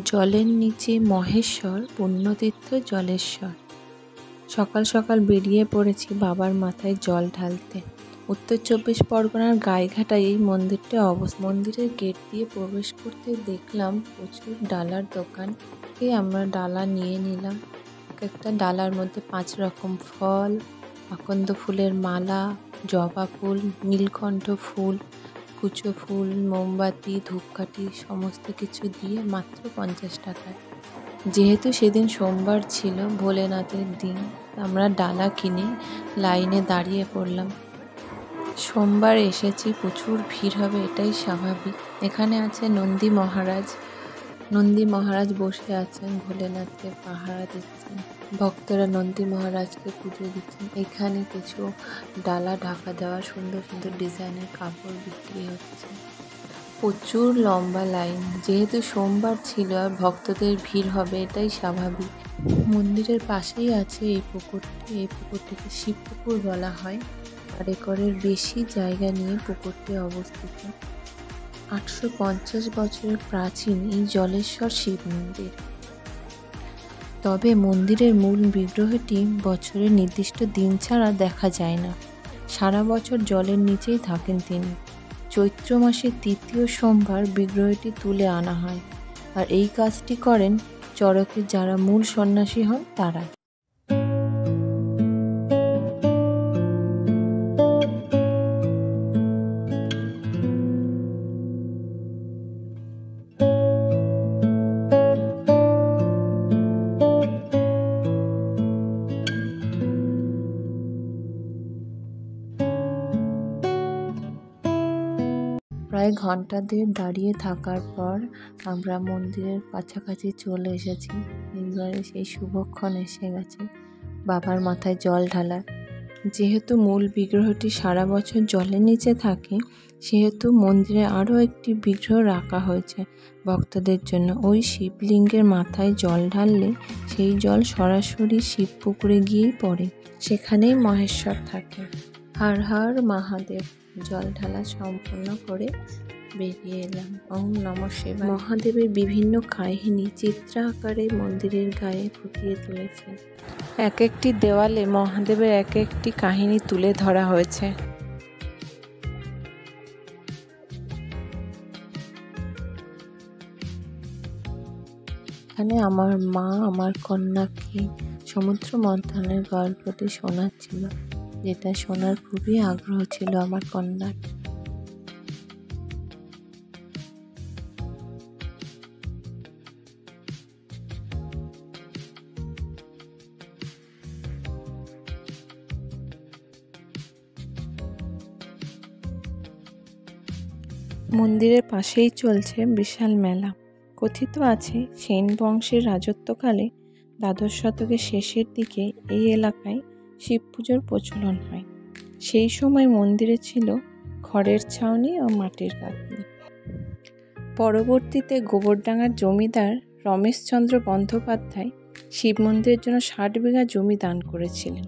জলের নিচে মহেশ্বর, পুণ্যতীর্থ জলেশ্বর। সকাল সকাল বেরিয়ে পড়েছি বাবার মাথায় জল ঢালতে। উত্তর 24 পরগনার গাইঘাটায় এই মন্দিরটা অবস্থিত। মন্দিরের গেট দিয়ে প্রবেশ করতে দেখলাম প্রচুর ডালার দোকান। আমরা ডালা নিয়ে নিলাম। একটা ডালার মধ্যে 5 রকম ফল, আকন্দ ফুলের মালা, জবা ফুল, নীলকণ্ঠ ফুল, কুচো ফুল, মোমবাতি, ধূপকাঠি সমস্ত কিছু দিয়ে মাত্র 50 টাকায়। যেহেতু সেদিন সোমবার ছিল, ভোলেনাথের দিন, আমরা ডালা কিনে লাইনে দাঁড়িয়ে পড়লাম। সোমবার এসেছি, প্রচুর ভিড় হবে এটাই স্বাভাবিক। এখানে আছে নন্দী মহারাজ। নন্দী মহারাজ বসে আছেন, ভোলেনাথকে পাহারা দিচ্ছেন। ভক্তরা নন্দী মহারাজকে পুজো দিচ্ছেন। এখানে কিছু ডালা ঢাকা দেওয়া সুন্দর সুন্দর ডিজাইনের কাপড় বিক্রি হচ্ছে। প্রচুর লম্বা লাইন। যেহেতু সোমবার ছিল আর ভক্তদের ভিড় হবে এটাই স্বাভাবিক। মন্দিরের পাশেই আছে এই পুকুরটি। এই পুকুরটিকে শিব পুকুর বলা হয়। 4 একরের বেশি জায়গা নিয়ে পুকুরটি অবস্থিত। 850 বছরের প্রাচীন এই জলেশ্বর শিব মন্দির। তবে মন্দিরের মূল বিগ্রহটি বছরের নির্দিষ্ট দিন ছাড়া দেখা যায় না। সারা বছর জলের নিচেই থাকেন তিনি। চৈত্র মাসের 3য় সোমবার বিগ্রহটি তুলে আনা হয়, আর এই কাজটি করেন চরকের যারা মূল সন্ন্যাসী হন তারা। প্রায় ঘন্টা দেড় দাঁড়িয়ে থাকার পর আমরা মন্দিরের কাছাকাছি চলে এসেছি। এইবারে সেই শুভক্ষণ এসে গেছে বাবার মাথায় জল ঢালার। যেহেতু মূল বিগ্রহটি সারা বছর জলের নিচে থাকে, সেহেতু মন্দিরে আরও একটি বিগ্রহ রাখা হয়েছে ভক্তদের জন্য। ওই শিবলিঙ্গের মাথায় জল ঢাললে সেই জল সরাসরি শিব পুকুরে গিয়েই পড়ে। সেখানেই মহেশ্বর থাকে। হর হর মহাদেব। জল ঢালা সম্পন্ন করে বেরিয়ে এলাম। ওম নমঃ শিবায়। মহাদেবের বিভিন্ন কাহিনী চিত্র আকারে মন্দিরের গায়ে ফুটিয়ে তুলেছেন। এক একটি দেওয়ালে মহাদেবের এক একটি কাহিনী তুলে ধরা হয়েছে। এখানে আমার মা আমার কন্যাকে সমুদ্র মন্থনের গল্পটি শোনাচ্ছিল, যেটা শোনার খুবই আগ্রহ ছিল আমার কন্যার। মন্দিরের পাশেই চলছে বিশাল মেলা। কথিত আছে সেন বংশের রাজত্বকালে দ্বাদশ শতকের শেষের দিকে এই এলাকায় শিব পুজোর প্রচলন হয়। সেই সময় মন্দিরে ছিল খড়ের ছাউনি ও মাটির গাঁথনি। পরবর্তীতে গোবরডাঙ্গার জমিদার রমেশচন্দ্র বন্দ্যোপাধ্যায় শিব মন্দিরের জন্য 60 বিঘা জমি দান করেছিলেন।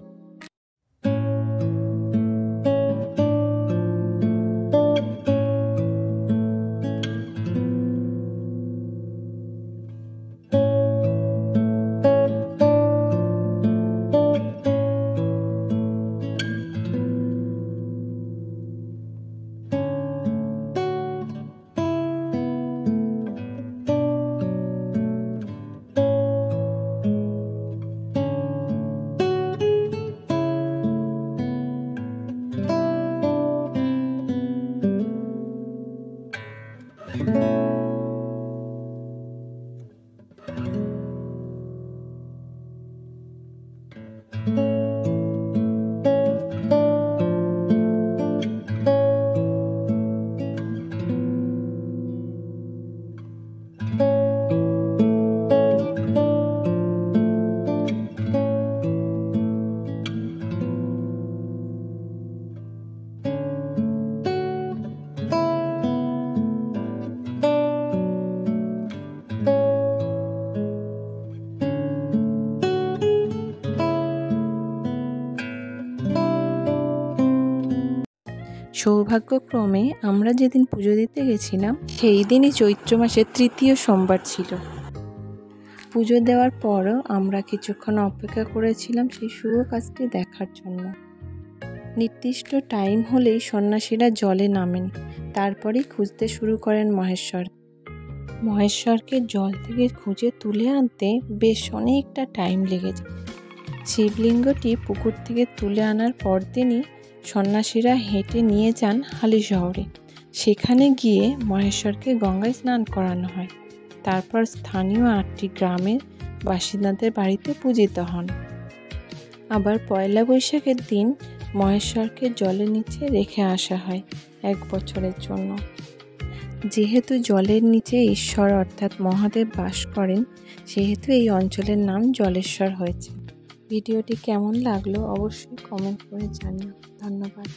সৌভাগ্যক্রমে আমরা যেদিন পুজো দিতে গেছিলাম সেই দিনই চৈত্র মাসের 3য় সোমবার ছিল। পুজো দেওয়ার পরও আমরা কিছুক্ষণ অপেক্ষা করেছিলাম সেই শুভ কাজটি দেখার জন্য। নির্দিষ্ট টাইম হলেই সন্ন্যাসীরা জলে নামেন, তারপরেই খুঁজতে শুরু করেন মহেশ্বরকে জল থেকে খুঁজে তুলে আনতে বেশ অনেকটা টাইম লেগে যায়। শিবলিঙ্গটি পুকুর থেকে তুলে আনার পরদিনই সন্ন্যাসীরা হেঁটে নিয়ে যান হালি শহরে। সেখানে গিয়ে মহেশ্বরকে গঙ্গায় স্নান করানো হয়। তারপর স্থানীয় 8টি গ্রামের বাসিন্দাদের বাড়িতে পূজিত হন। আবার পয়লা বৈশাখের দিন মহেশ্বরকে জলের নিচে রেখে আসা হয় 1 বছরের জন্য। যেহেতু জলের নিচে ঈশ্বর অর্থাৎ মহাদেব বাস করেন, সেহেতু এই অঞ্চলের নাম জলেশ্বর হয়েছে। ভিডিওটি কেমন লাগলো অবশ্যই কমেন্ট করে জানিও। ধন্যবাদ।